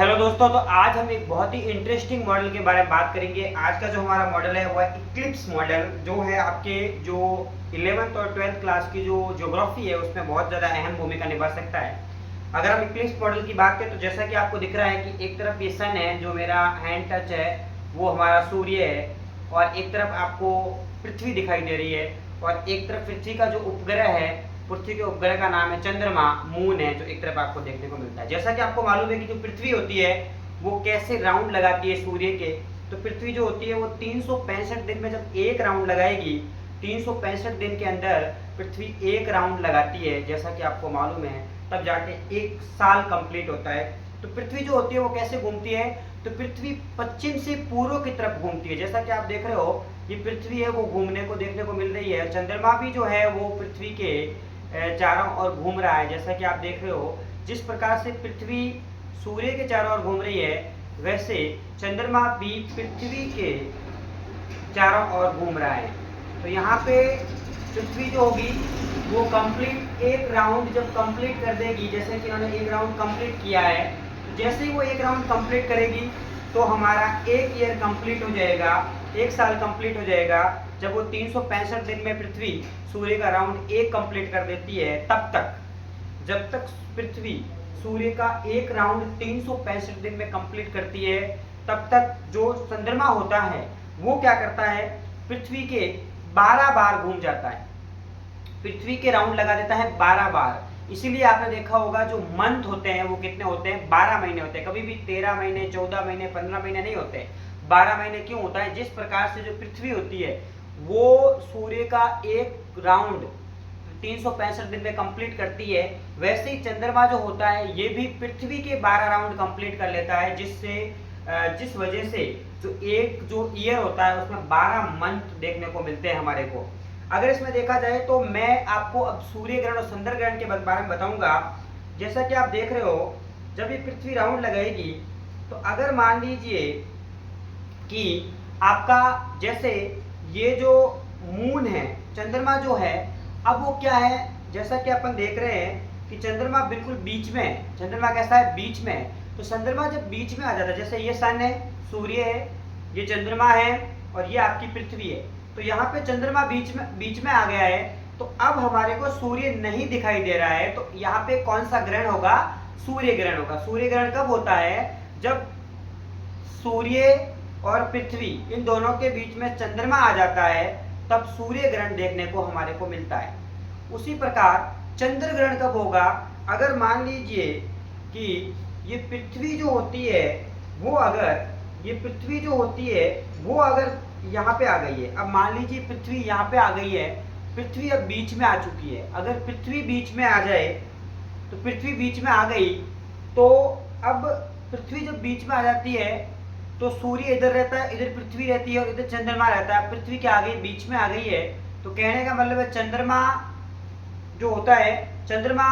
Hello दोस्तों, तो आज हम एक बहुत ही इंटरेस्टिंग मॉडल के बारे में बात करेंगे। आज का जो हमारा मॉडल है वो है इक्लिप्स मॉडल, जो है आपके जो 11th और 12th क्लास की जो ज्योग्राफी है उसमें बहुत ज़्यादा अहम भूमिका निभा सकता है। अगर हम इक्लिप्स मॉडल की बात करें तो जैसा कि आपको दिख रहा है कि एक तरफ ये सन है, जो मेरा हैंड टच है वो हमारा सूर्य है, और एक तरफ आपको पृथ्वी दिखाई दे रही है, और एक तरफ पृथ्वी का जो उपग्रह है, पृथ्वी के उपग्रह का नाम है चंद्रमा, मून है, जो एक तरफ आपको देखने को मिलता है। जैसा कि आपको मालूम है कि जो पृथ्वी होती है वो कैसे राउंड लगाती है सूर्य के, तो पृथ्वी जो होती है वो 365 दिन में जब एक राउंड लगाएगी, 365 दिन के अंदर पृथ्वी एक राउंड लगाती है, जैसा कि आपको मालूम है, तब जाके एक साल कंप्लीट होता है। तो पृथ्वी जो होती है वो कैसे घूमती है, तो पृथ्वी पश्चिम से पूर्व की तरफ घूमती है। जैसा कि आप देख रहे हो ये पृथ्वी है वो घूमने को देखने को मिल रही है। चंद्रमा भी जो है वो पृथ्वी के चारों ओर घूम रहा है। जैसा कि आप देख रहे हो जिस प्रकार से पृथ्वी सूर्य के चारों ओर घूम रही है, वैसे चंद्रमा भी पृथ्वी के चारों ओर घूम रहा है। तो यहाँ पे पृथ्वी जो होगी वो कंप्लीट एक राउंड जब कंप्लीट कर देगी, जैसे कि उन्होंने एक राउंड कंप्लीट किया है, तो जैसे ही वो एक राउंड कंप्लीट करेगी तो हमारा एक ईयर कंप्लीट हो जाएगा, एक साल कंप्लीट हो जाएगा। जब वो 365 दिन में पृथ्वी सूर्य का राउंड एक कंप्लीट कर देती है, तब तक जब तक पृथ्वी सूर्य का एक राउंड 365 दिन में कंप्लीट करती है, तब तक जो चंद्रमा होता है वो क्या करता है, पृथ्वी के 12 बार घूम जाता है, पृथ्वी के राउंड लगा देता है 12 बार। इसीलिए आपने देखा होगा जो मंथ होते हैं वो कितने होते हैं, 12 महीने होते हैं। कभी भी 13 महीने, 14 महीने, 15 महीने नहीं होते, 12 महीने क्यों होता है? जिस प्रकार से जो पृथ्वी होती है वो सूर्य का एक राउंड 365 दिन में कंप्लीट करती है, वैसे ही चंद्रमा जो होता है ये भी पृथ्वी के 12 राउंड कंप्लीट कर लेता है, जिस वजह से जो ईयर होता है उसमें 12 मंथ देखने को मिलते हैं हमारे को। अगर इसमें देखा जाए तो मैं आपको अब सूर्य ग्रहण और चंद्र ग्रहण के बारे में बताऊंगा। जैसा कि आप देख रहे हो जब ये पृथ्वी राउंड लगाएगी, तो अगर मान लीजिए कि आपका जैसे ये जो मून है, चंद्रमा जो है, अब वो क्या है, जैसा कि अपन देख रहे हैं कि चंद्रमा बिल्कुल बीच में है। चंद्रमा कैसा है, बीच में है। तो चंद्रमा जब बीच में आ जाता है, जैसे ये सन है, सूर्य है, ये चंद्रमा है, और ये आपकी पृथ्वी है, तो यहाँ पे चंद्रमा बीच में आ गया है, तो अब हमारे को सूर्य नहीं दिखाई दे रहा है। तो यहाँ पे कौन सा ग्रहण होगा, सूर्य ग्रहण होगा। सूर्य ग्रहण कब होता है, जब सूर्य और पृथ्वी इन दोनों के बीच में चंद्रमा आ जाता है, तब सूर्य ग्रहण देखने को हमारे को मिलता है। उसी प्रकार चंद्र ग्रहण कब होगा, अगर मान लीजिए कि ये पृथ्वी जो होती है वो अगर ये पृथ्वी जो होती है वो अगर यहाँ पे आ गई है, अब मान लीजिए पृथ्वी यहाँ पे आ गई है, पृथ्वी अब बीच में आ चुकी है। अगर पृथ्वी बीच में आ जाए, तो पृथ्वी बीच में आ गई, तो अब पृथ्वी जब बीच में आ जाती है तो सूर्य इधर रहता है, इधर पृथ्वी रहती है, और इधर चंद्रमा रहता है। पृथ्वी क्या आ गई, बीच में आ गई है, तो कहने का मतलब है चंद्रमा जो होता है, चंद्रमा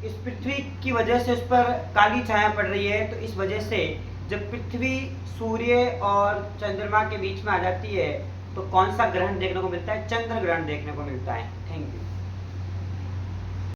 इस पृथ्वी की वजह से उस पर काली छाया पड़ रही है। तो इस वजह से जब पृथ्वी सूर्य और चंद्रमा के बीच में आ जाती है, तो कौन सा ग्रहण देखने को मिलता है, चंद्र ग्रहण देखने को मिलता है। Thank you.